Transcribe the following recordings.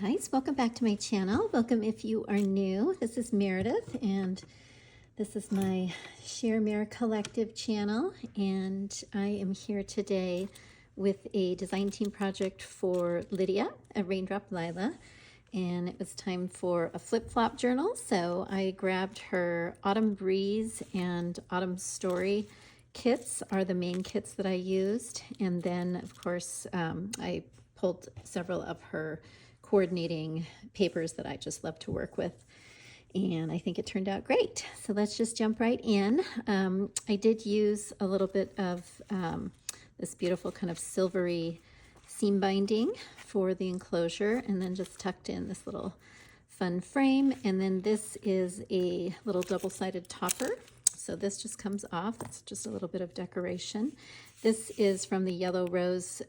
guys, welcome back to my channel. Welcome if you are new. This is Meredith and this is my Ephemera Collective channel, and I am here today with a design team project for Lydia, a Raindrop Lila, and it was time for a flip-flop journal. So I grabbed her Autumn Breeze and Autumn Story kits are the main kits that I used, and then of course I pulled several of her coordinating papers that I just love to work with, and I think it turned out great. So let's just jump right in. I did use a little bit of this beautiful kind of silvery seam binding for the enclosure, and then just tucked in this little fun frame. And then this is a little double-sided topper. So this just comes off. It's just a little bit of decoration. This is from the Yellow Rose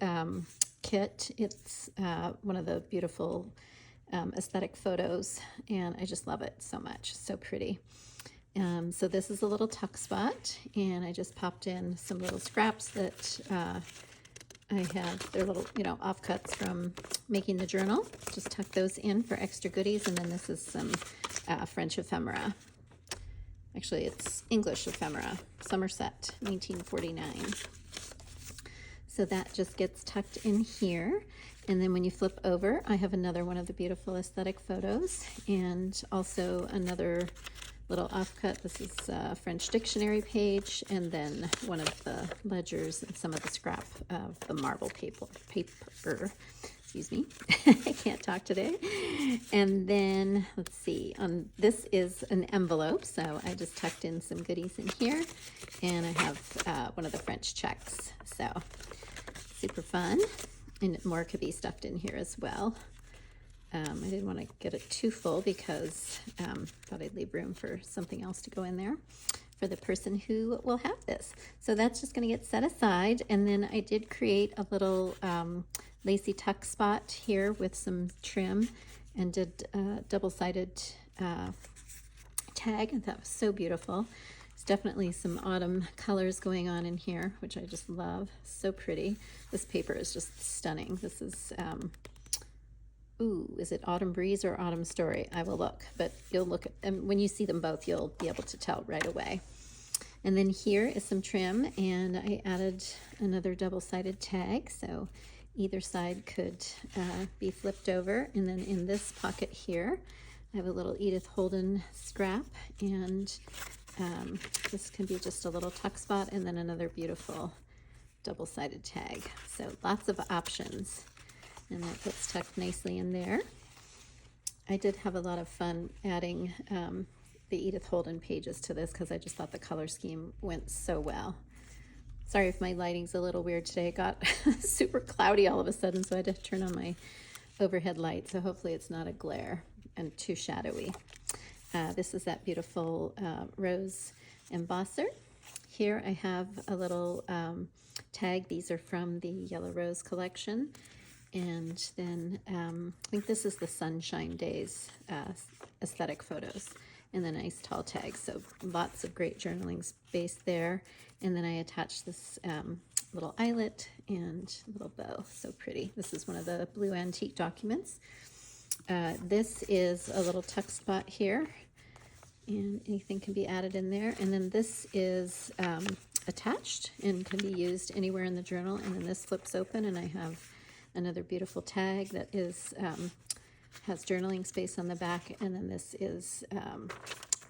kit. It's one of the beautiful aesthetic photos, and I just love it so much. So pretty. So this is a little tuck spot, and I just popped in some little scraps that I have. They're little, offcuts from making the journal. Just tuck those in for extra goodies. And then this is some French ephemera. Actually, it's English ephemera, Somerset, 1949. So that just gets tucked in here. And then when you flip over, I have another one of the beautiful aesthetic photos, and also another little offcut. This is a French dictionary page, and then one of the ledgers and some of the scrap of the marble paper. Excuse me, I can't talk today. And then let's see, this is an envelope, so I just tucked in some goodies in here, and I have one of the French checks, so super fun. And more could be stuffed in here as well. I didn't want to get it too full because thought I'd leave room for something else to go in there for the person who will have this. So that's just going to get set aside. And then I did create a little lacy tuck spot here with some trim, and did double-sided tag, and that was so beautiful. It's definitely some autumn colors going on in here, which I just love. So pretty. This paper is just stunning. This is is it Autumn Breeze or Autumn Story? I will look, but you'll look at them when you see them both. You'll be able to tell right away. And then here is some trim, and I added another double-sided tag, so either side could be flipped over. And then in this pocket here, I have a little Edith Holden scrap, and this can be just a little tuck spot, and then another beautiful double-sided tag. So lots of options, and that gets tucked nicely in there. I did have a lot of fun adding the Edith Holden pages to this because I just thought the color scheme went so well. Sorry if my lighting's a little weird today. It got super cloudy all of a sudden, so I had to turn on my overhead light, so hopefully it's not a glare and too shadowy. This is that beautiful rose embosser. Here I have a little tag. These are from the Yellow Rose collection. And then I think this is the Sunshine Days aesthetic photos, and the nice tall tag. So lots of great journaling space there. And then I attached this little eyelet and little bow. So pretty. This is one of the blue antique documents. This is a little tuck spot here, and anything can be added in there. And then this is attached and can be used anywhere in the journal. And then this flips open, and I have another beautiful tag that is has journaling space on the back. And then this is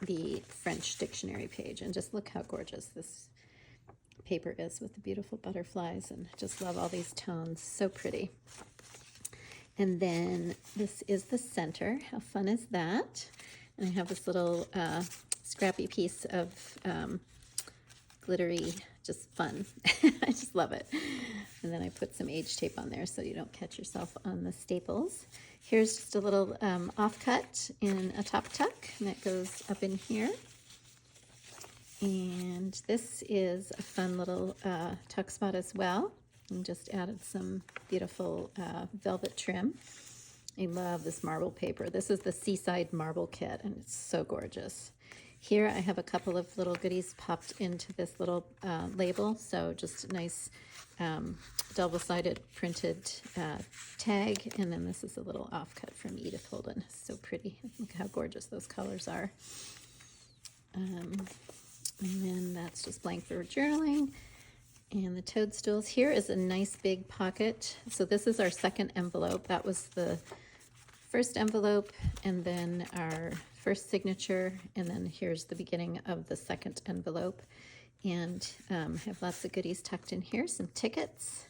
the French dictionary page. And just look how gorgeous this paper is with the beautiful butterflies, and just love all these tones. So pretty. And then this is the center. How fun is that? And I have this little scrappy piece of glittery, just fun. I just love it. And then I put some age tape on there so you don't catch yourself on the staples. Here's just a little offcut in a top tuck, and that goes up in here. And this is a fun little tuck spot as well. And just added some beautiful velvet trim. I love this marble paper. This is the Seaside marble kit, and it's so gorgeous. Here I have a couple of little goodies popped into this little label, so just a nice double-sided printed tag, and then this is a little offcut from Edith Holden. So pretty. Look how gorgeous those colors are. And then that's just blank for journaling. And the toadstools. Here is a nice big pocket. So this is our second envelope. That was the first envelope, and then our first signature, and then here's the beginning of the second envelope. And I have lots of goodies tucked in here, some tickets,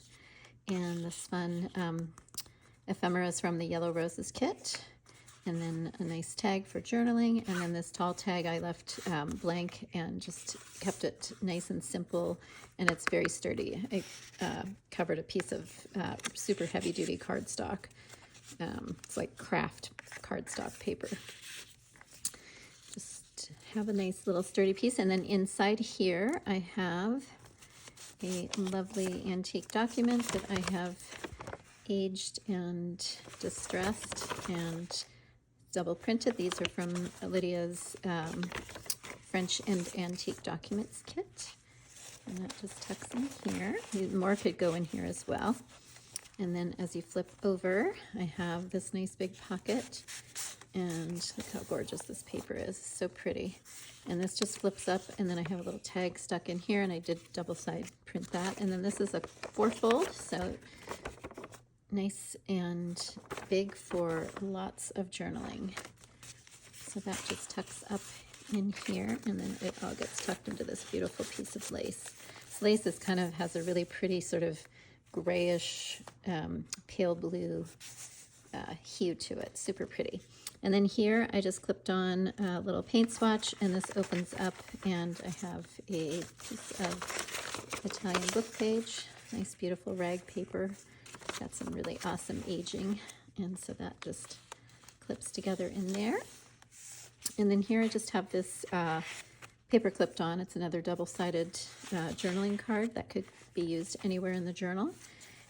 and this fun ephemeras from the Yellow Roses kit, and then a nice tag for journaling, and then this tall tag I left blank and just kept it nice and simple, and it's very sturdy. I covered a piece of super heavy-duty cardstock. It's like craft cardstock paper. Just have a nice little sturdy piece, and then inside here I have a lovely antique document that I have aged and distressed and double printed. These are from Lidia's French and Antique Documents kit, and that just tucks in here. More could go in here as well. And then as you flip over, I have this nice big pocket, and look how gorgeous this paper is. So pretty. And this just flips up, and then I have a little tag stuck in here, and I did double side print that. And then this is a 4-fold, so nice and big for lots of journaling. So that just tucks up in here, and then it all gets tucked into this beautiful piece of lace. This lace is kind of has a really pretty sort of grayish, pale blue hue to it. Super pretty. And then here I just clipped on a little paint swatch, and this opens up, and I have a piece of Italian book page. Nice, beautiful rag paper. Got some really awesome aging, and so that just clips together in there. And then here I just have this paper clipped on. It's another double-sided journaling card that could be used anywhere in the journal.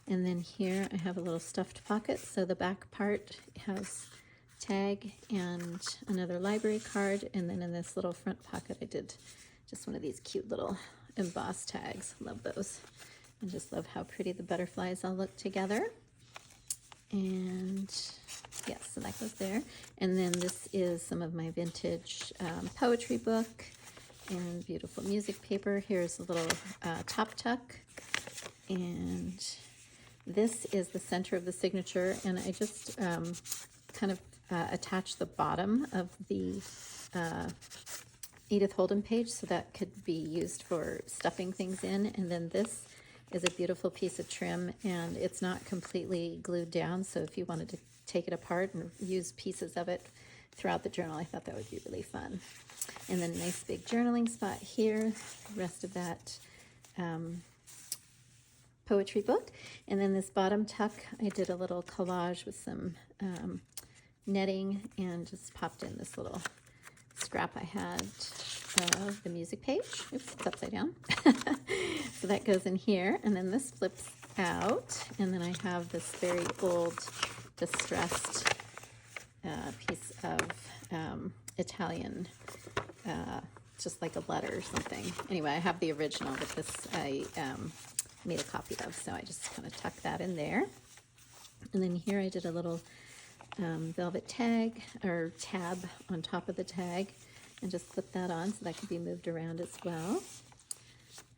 And then here I have a little stuffed pocket. So the back part has tag and another library card. And then in this little front pocket I did just one of these cute little embossed tags. Love those. I just love how pretty the butterflies all look together. And yes, so that goes there. And then this is some of my vintage poetry book and beautiful music paper. Here's a little top tuck, and this is the center of the signature, and I just kind of attached the bottom of the Edith Holden page, so that could be used for stuffing things in. And then this is a beautiful piece of trim, and it's not completely glued down, so if you wanted to take it apart and use pieces of it throughout the journal, I thought that would be really fun. And then a nice big journaling spot here, the rest of that poetry book. And then this bottom tuck, I did a little collage with some netting and just popped in this little scrap I had of the music page. Oops, it's upside down. So that goes in here, and then this flips out, and then I have this very old distressed piece of Italian, just like a letter or something. Anyway, I have the original, but this I made a copy of, so I just kind of tuck that in there. And then here I did a little velvet tag or tab on top of the tag, and just clip that on so that can be moved around as well.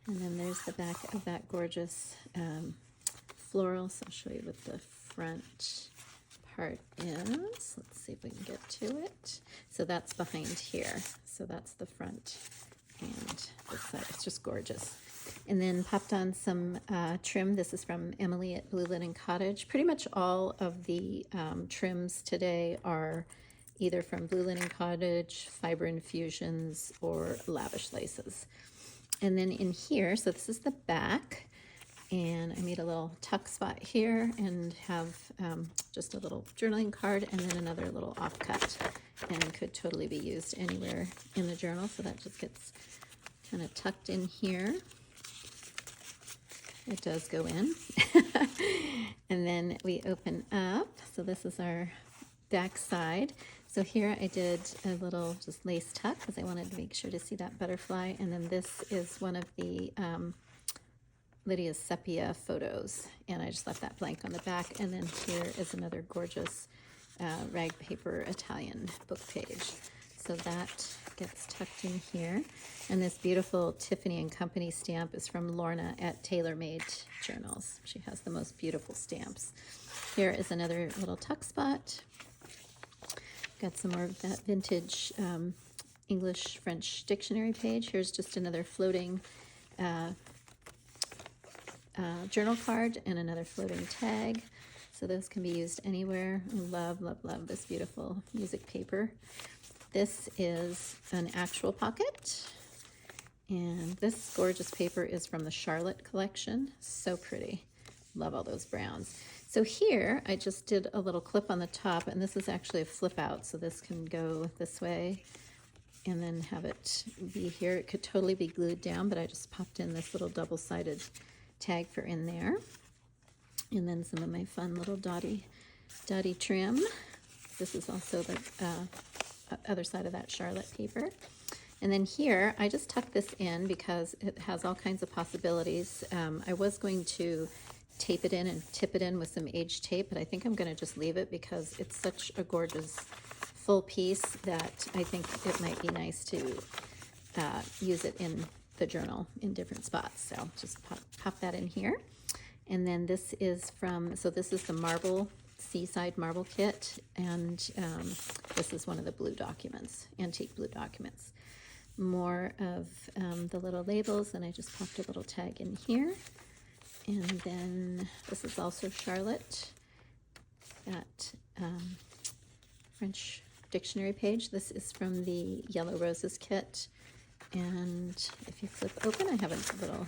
And then there's the back of that gorgeous floral. So I'll show you what the front part is. Let's see if we can get to it. So that's behind here. So that's the front, and this side. It's just gorgeous. And then popped on some trim. This is from Emily at Blue Linen Cottage. Pretty much all of the trims today are either from Blue Linen Cottage, Fiber Infusions, or Lavish Laces. And then in here, so this is the back, and I made a little tuck spot here and have just a little journaling card, and then another little offcut, and could totally be used anywhere in the journal. So that just gets kind of tucked in here. It does go in. And then we open up. So this is our back side. So here I did a little just lace tuck because I wanted to make sure to see that butterfly. And then this is one of the Lidia's Sepia photos, and I just left that blank on the back. And then here is another gorgeous rag paper Italian book page. So that gets tucked in here. And this beautiful Tiffany and Company stamp is from Lorna at TaylorMade Journals. She has the most beautiful stamps. Here is another little tuck spot. Got some more of that vintage English-French dictionary page. Here's just another floating journal card and another floating tag. So those can be used anywhere. Love, love, love this beautiful music paper. This is an actual pocket. And this gorgeous paper is from the Charlotte collection. So pretty. Love all those browns. So here I just did a little clip on the top, and this is actually a flip out. So this can go this way and then have it be here. It could totally be glued down, but I just popped in this little double-sided tag for in there. And then some of my fun little dotty trim. This is also the other side of that Charlotte paper. And then here, I just tucked this in because it has all kinds of possibilities. I was going to tape it in and tip it in with some age tape, but I think I'm going to just leave it because it's such a gorgeous full piece that I think it might be nice to use it in the journal in different spots. So just pop that in here. And then this is so this is the marble, Seaside marble kit, and this is one of the blue documents, antique blue documents. More of the little labels, and I just popped a little tag in here. And then this is also Charlotte, that French dictionary page. This is from the Yellow Roses kit. And if you flip open, I have a little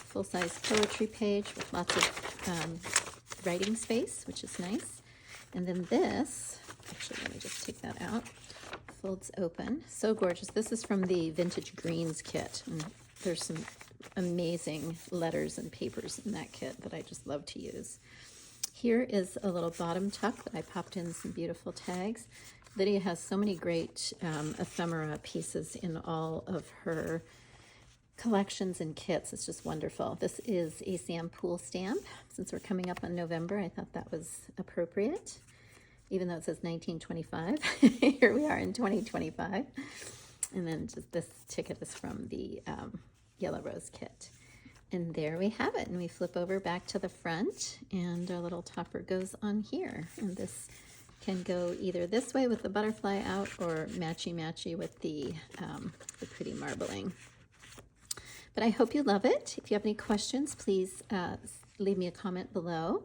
full-size poetry page with lots of writing space, which is nice. And then this, actually, let me just take that out, folds open. So gorgeous. This is from the Vintage Greens kit. And there's some amazing letters and papers in that kit that I just love to use. Here is a little bottom tuck that I popped in some beautiful tags. Lidia has so many great ephemera pieces in all of her collections and kits. It's just wonderful. This is a Sam Poole stamp. Since we're coming up on November, I thought that was appropriate, even though it says 1925. Here we are in 2025. And then just this ticket is from the Yellow Rose kit. And there we have it. And we flip over back to the front, and our little topper goes on here. And this can go either this way with the butterfly out, or matchy-matchy with the pretty marbling. But I hope you love it. If you have any questions, please leave me a comment below.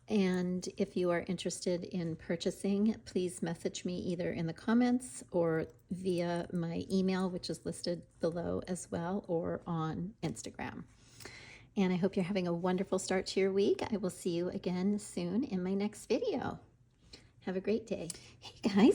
And if you are interested in purchasing, please message me either in the comments or via my email, which is listed below as well, or on Instagram. And I hope you're having a wonderful start to your week. I will see you again soon in my next video. Have a great day. Hey guys,